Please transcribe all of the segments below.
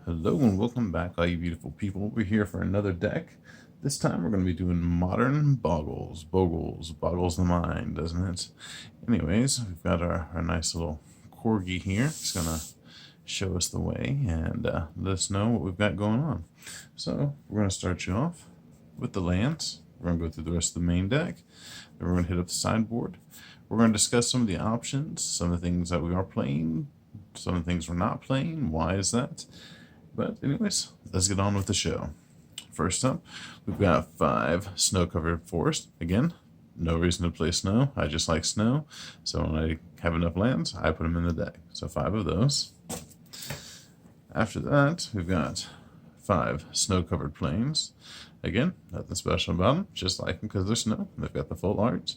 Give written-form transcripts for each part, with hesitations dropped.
Hello and welcome back, all you beautiful people. We're here for another deck. This time we're going to be doing Modern Bogles. Boggles the mind, doesn't it? Anyways, we've got our nice little corgi here. It's going to show us the way and let us know what we've got going on. So we're going to start you off with the lands. We're going to go through the rest of the main deck. Then we're going to hit up the sideboard. We're going to discuss some of the options, some of the things that we are playing, some of the things we're not playing. Why is that? But anyways, let's get on with the show. First up, we've got 5 snow-covered forests. Again, no reason to play snow. I just like snow. So when I have enough lands, I put them in the deck. So 5 of those. After that, we've got 5 snow-covered plains. Again, nothing special about them. Just like them because they're snow. They've got the full art.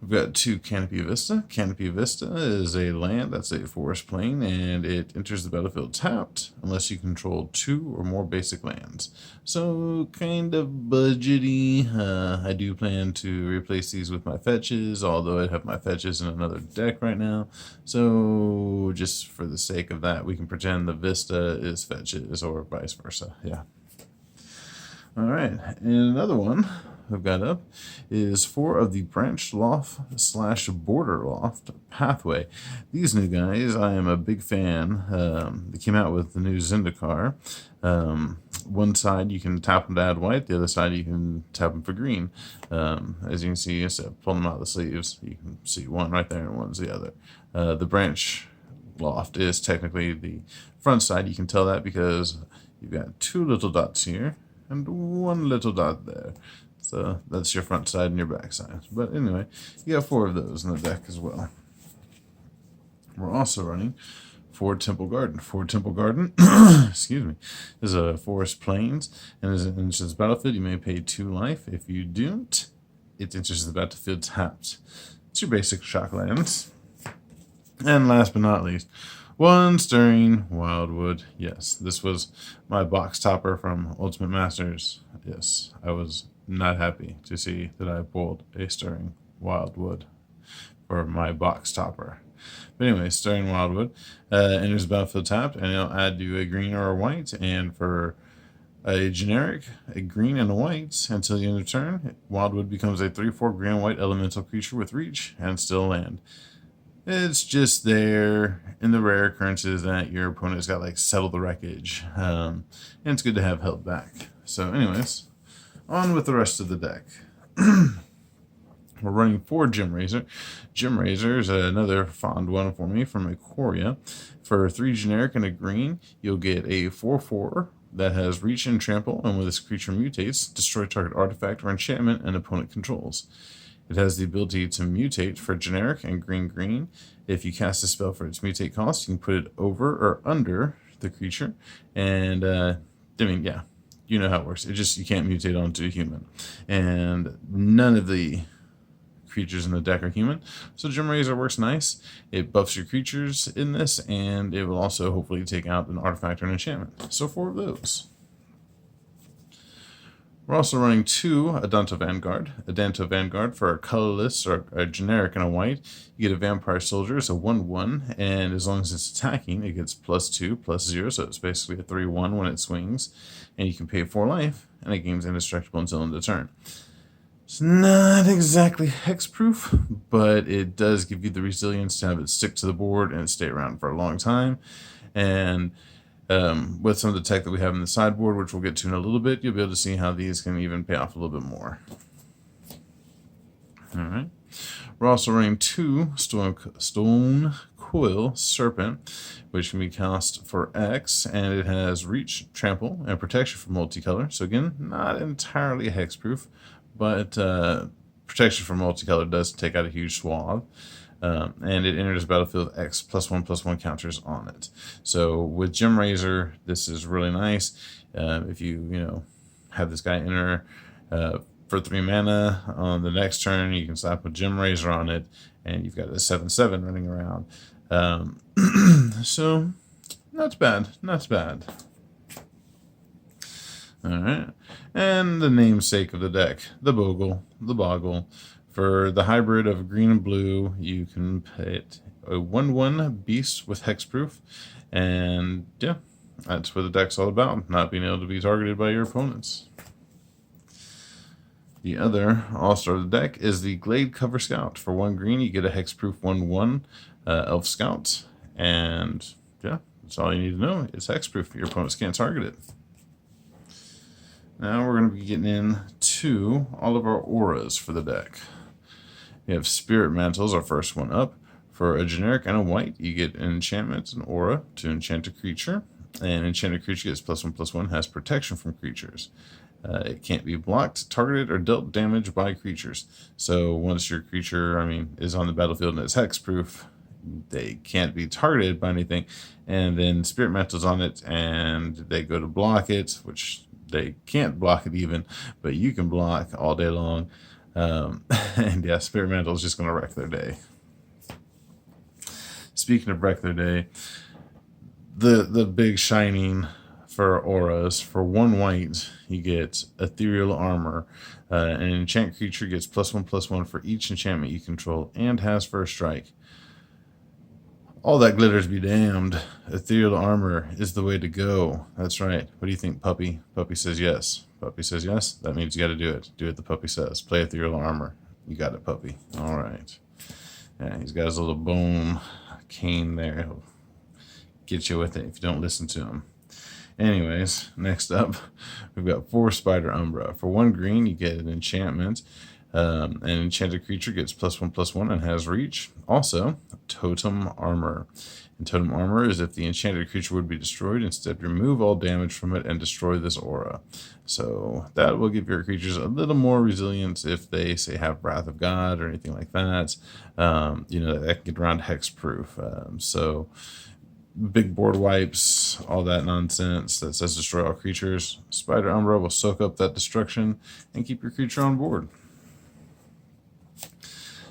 We've got 2 Canopy Vista. Canopy Vista is a land that's a forest plain, and it enters the battlefield tapped unless you control 2 or more basic lands. So, kind of budgety. I do plan to replace these with my fetches, although I have my fetches in another deck right now. So, just for the sake of that, we can pretend the Vista is fetches, or vice versa. Yeah. Alright, and another one I've got up is 4 of the Branchloft/Borderloft Pathway. These new guys, I am a big fan. They came out with the new Zendikar. One side you can tap them to add white, the other side you can tap them for green. As you can see, instead of pulling them out of the sleeves, you can see one right there and one's the other. The Branchloft is technically the front side. You can tell that because you've got 2 little dots here and 1 little dot there. So that's your front side and your back side. But anyway, you got 4 of those in the deck as well. We're also running 4 Temple Garden. 4 Temple Garden, excuse me, is a forest plains, and as it enters the battlefield, you may pay 2 life. If you don't, it enters the battlefield tapped. It's your basic shock lands. And last but not least, 1 Stirring Wildwood. Yes, this was my box topper from Ultimate Masters. Yes, I was not happy to see that I pulled a Stirring Wildwood for my box topper. But anyway, Stirring Wildwood enters the battlefield tapped, and it'll add you a green or a white. And for a generic, a green and a white, until the end of turn, Wildwood becomes a 3/4 green and white elemental creature with reach and still land. It's just there in the rare occurrences that your opponent's got like Settle the Wreckage. And it's good to have held back. So anyways, on with the rest of the deck. We're running 4 Gemrazer. Gemrazer is another fond one for me from Ikoria. For 3 generic and a green, you'll get a 4/4 that has reach and trample, and when this creature mutates, destroy target artifact or enchantment an opponent controls. It has the ability to mutate for generic and green. If you cast a spell for its mutate cost, you can put it over or under the creature. And, yeah, you know how it works. It just, you can't mutate onto a human. And none of the creatures in the deck are human. So Gemrazer works nice. It buffs your creatures in this, and it will also hopefully take out an artifact or an enchantment. So 4 of those. We're also running 2 Adanto Vanguard. Adanto Vanguard for a colorless or a generic and a white. You get a Vampire Soldier. It's a 1/1, and as long as it's attacking, it gets +2/+0, so it's basically a 3/1 when it swings. And you can pay 4 life, and it gains indestructible until end of turn. It's not exactly hexproof, but it does give you the resilience to have it stick to the board and stay around for a long time. And with some of the tech that we have in the sideboard, which we'll get to in a little bit, you'll be able to see how these can even pay off a little bit more. Alright. We're also running 2 Stonecoil Serpent, which can be cast for X, and it has reach, trample, and protection from multicolor. So again, not entirely hexproof, but protection from multicolor does take out a huge swath. And it enters battlefield X +1/+1 counters on it. So with Gemrazer, this is really nice. If you have this guy enter for 3 mana on the next turn, you can slap a Gemrazer on it, and you've got a 7/7 running around. So not bad. All right, and the namesake of the deck, the Boggle. For the hybrid of green and blue, you can put a 1/1 beast with hexproof, and yeah, that's what the deck's all about, not being able to be targeted by your opponents. The other all-star of the deck is the Gladecover Scout. For 1 green, you get a hexproof 1/1 Elf Scout, and yeah, that's all you need to know. It's hexproof. Your opponents can't target it. Now we're going to be getting into all of our auras for the deck. We have Spirit Mantles, our first one up. For a generic and a white, you get an enchantment, an aura, to enchant a creature. And enchanted creature gets +1/+1, has protection from creatures. It can't be blocked, targeted, or dealt damage by creatures. So once your creature, is on the battlefield and it's hexproof, they can't be targeted by anything. And then Spirit Mantle's on it, and they go to block it, which they can't block it even, but you can block all day long. And yeah, Spirit Mantle is just going to wreck their day. Speaking of wreck their day, the big shining for auras, for 1 white, you get Ethereal Armor. An enchant creature gets +1/+1 for each enchantment you control and has first strike. All that glitters be damned. Ethereal Armor is the way to go. That's right. What do you think, Puppy? Puppy says yes. Puppy says yes. That means you got to do it. Do what the puppy says. Play Ethereal Armor. You got it, Puppy. All right. Yeah, he's got his little bone cane there. He'll get you with it if you don't listen to him. Anyways, next up, we've got 4 Spider Umbra. For 1 green, you get an enchantment. An enchanted creature gets +1/+1 and has reach. Also, Totem Armor. And Totem Armor is if the enchanted creature would be destroyed, instead remove all damage from it and destroy this aura. So that will give your creatures a little more resilience if they, say, have Wrath of God or anything like that. That can get around hexproof. So big board wipes, all that nonsense that says destroy all creatures. Spider Umbra will soak up that destruction and keep your creature on board.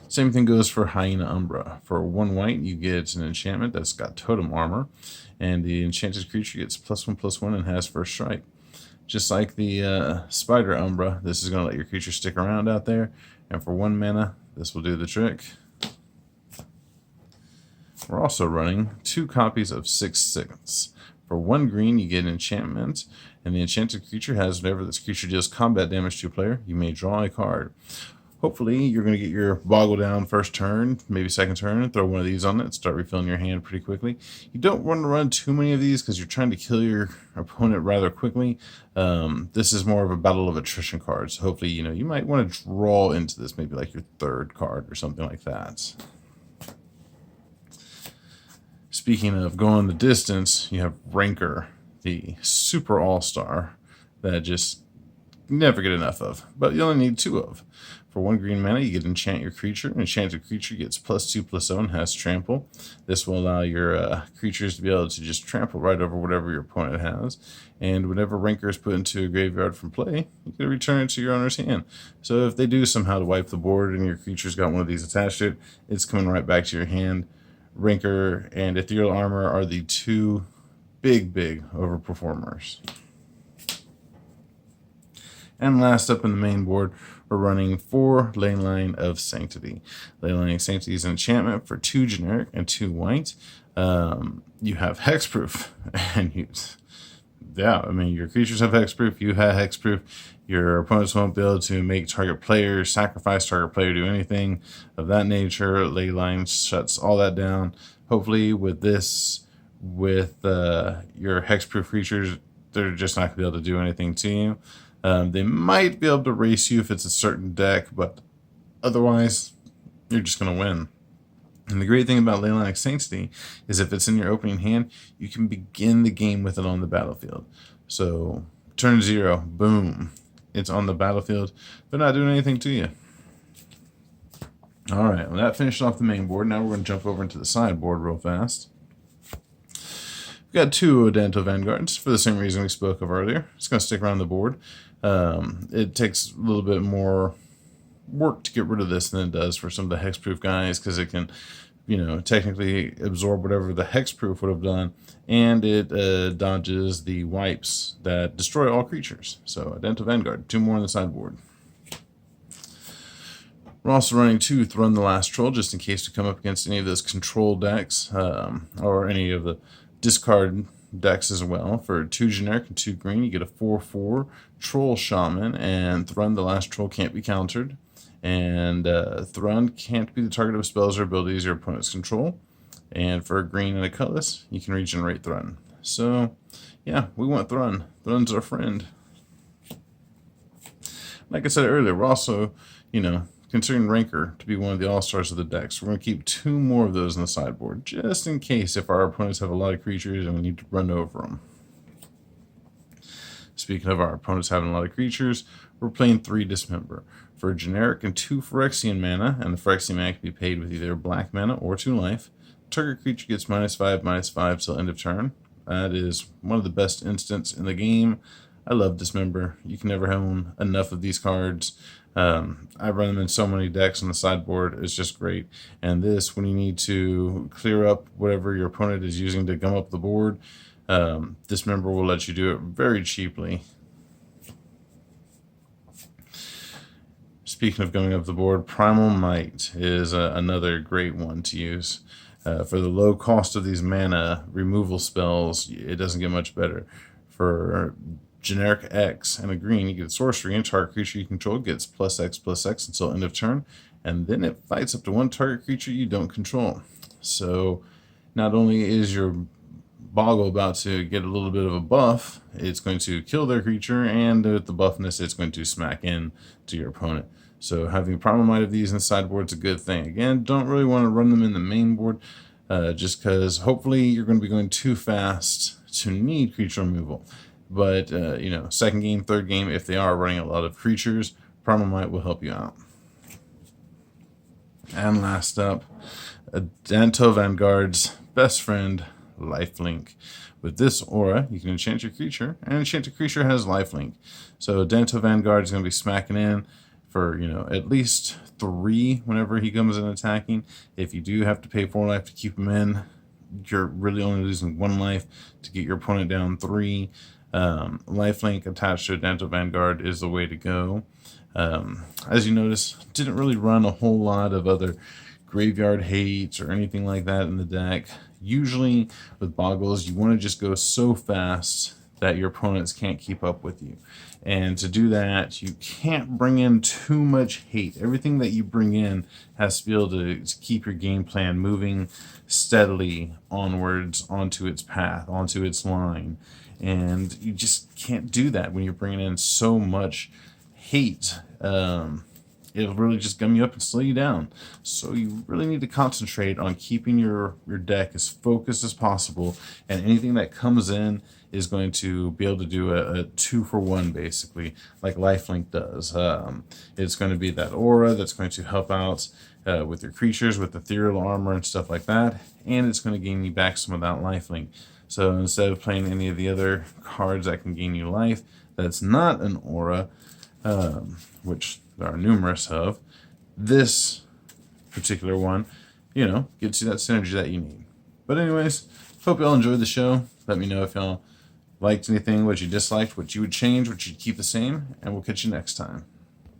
Same thing goes for Hyena Umbra. For 1 white, you get an enchantment that's got Totem Armor, and the enchanted creature gets +1/+1 and has first strike. Just like the Spider Umbra, this is going to let your creature stick around out there, and for 1 mana, this will do the trick. We're also running 2 copies of 6/6. For 1 green, you get an enchantment, and the enchanted creature has whenever this creature deals combat damage to a player, you may draw a card. Hopefully, you're going to get your Boggle down first turn, maybe second turn, and throw one of these on it, start refilling your hand pretty quickly. You don't want to run too many of these because you're trying to kill your opponent rather quickly. This is more of a battle of attrition cards. So hopefully, you might want to draw into this, maybe like your 3rd card or something like that. Speaking of going the distance, you have Rancor, the super all-star that just never get enough of, but you only need 2 of. For 1 green mana, you get enchant your creature. An enchanted creature gets +2/+0 and has trample. This will allow your creatures to be able to just trample right over whatever your opponent has. And whenever Rancor is put into a graveyard from play, you can return it to your owner's hand. So if they do somehow to wipe the board and your creature's got one of these attached to it, it's coming right back to your hand. Rancor and Ethereal Armor are the 2 big overperformers. And last up in the main board, we're running 4 Leyline of Sanctity. Leyline of Sanctity is an enchantment for 2 generic and 2 white. You have hexproof, and your creatures have hexproof. You have hexproof. Your opponents won't be able to make target player, sacrifice target player, do anything of that nature. Leyline shuts all that down. Hopefully, with this, with your hexproof creatures, they're just not going to be able to do anything to you. They might be able to race you if it's a certain deck, but otherwise, you're just going to win. And the great thing about Leyline of Sanctity is if it's in your opening hand, you can begin the game with it on the battlefield. So, turn 0, boom, it's on the battlefield. They're not doing anything to you. All right, well, that finished off the main board. Now we're going to jump over into the sideboard real fast. We've got 2 Adanto Vanguards for the same reason we spoke of earlier. It's going to stick around the board. It takes a little bit more work to get rid of this than it does for some of the hexproof guys, because it can, technically absorb whatever the hexproof would have done, and it dodges the wipes that destroy all creatures. So Adanto Vanguard, 2 more on the sideboard. We're also running 2 Thrun the Last Troll, just in case we come up against any of those control decks, or any of the discard decks as well. For 2 generic and 2 green, you get a 4/4 Troll Shaman, and Thrun the Last Troll can't be countered. And Thrun can't be the target of spells or abilities your opponents control. And for a green and a colorless, you can regenerate Thrun. So, yeah, we want Thrun. Thrun's our friend. Like I said earlier, we're also, considering Rancor to be one of the all-stars of the decks. We're going to keep 2 more of those in the sideboard, just in case if our opponents have a lot of creatures and we need to run over them. Speaking of our opponents having a lot of creatures, we're playing 3 Dismember. For generic and 2 Phyrexian mana, and the Phyrexian mana can be paid with either black mana or 2 life. Target creature gets -5/-5 till end of turn. That is one of the best instants in the game. I love Dismember. You can never own enough of these cards. I run them in so many decks on the sideboard. It's just great. And this, when you need to clear up whatever your opponent is using to gum up the board, Dismember will let you do it very cheaply. Speaking of gumming up the board, Primal Might is another great one to use. For the low cost of these mana removal spells, it doesn't get much better. For generic X and a green, you get sorcery, and target creature you control gets +X/+X until end of turn, and then it fights up to 1 target creature you don't control. So not only is your Boggle about to get a little bit of a buff, it's going to kill their creature, and with the buffness, it's going to smack in to your opponent. So having Primal Might of these in the sideboard is a good thing. Again, don't really want to run them in the main board, just because hopefully you're going to be going too fast to need creature removal. But, second game, third game, if they are running a lot of creatures, Primal Might will help you out. And last up, Adanto Vanguard's best friend, Lifelink. With this aura, you can enchant your creature, and enchanted creature has Lifelink. So Adanto Vanguard is going to be smacking in for, at least 3 whenever he comes in attacking. If you do have to pay 4 life to keep him in, you're really only losing 1 life to get your opponent down 3. Lifelink attached to Adanto Vanguard is the way to go. As you notice, didn't really run a whole lot of other graveyard hates or anything like that in the deck. Usually with Bogles, you want to just go so fast that your opponents can't keep up with you. And to do that, you can't bring in too much hate. Everything that you bring in has to be able to keep your game plan moving steadily onwards onto its path, onto its line. And you just can't do that when you're bringing in so much hate. It'll really just gum you up and slow you down. So you really need to concentrate on keeping your deck as focused as possible, and anything that comes in is going to be able to do a 2-for-1, basically, like Lifelink does. It's going to be that aura that's going to help out with your creatures, with Ethereal Armor and stuff like that, and it's going to gain you back some of that Lifelink. So instead of playing any of the other cards that can gain you life, that's not an aura, which there are numerous of, this particular one, gets you that synergy that you need. But anyways, hope y'all enjoyed the show. Let me know if y'all liked anything, what you disliked, what you would change, what you'd keep the same, and we'll catch you next time.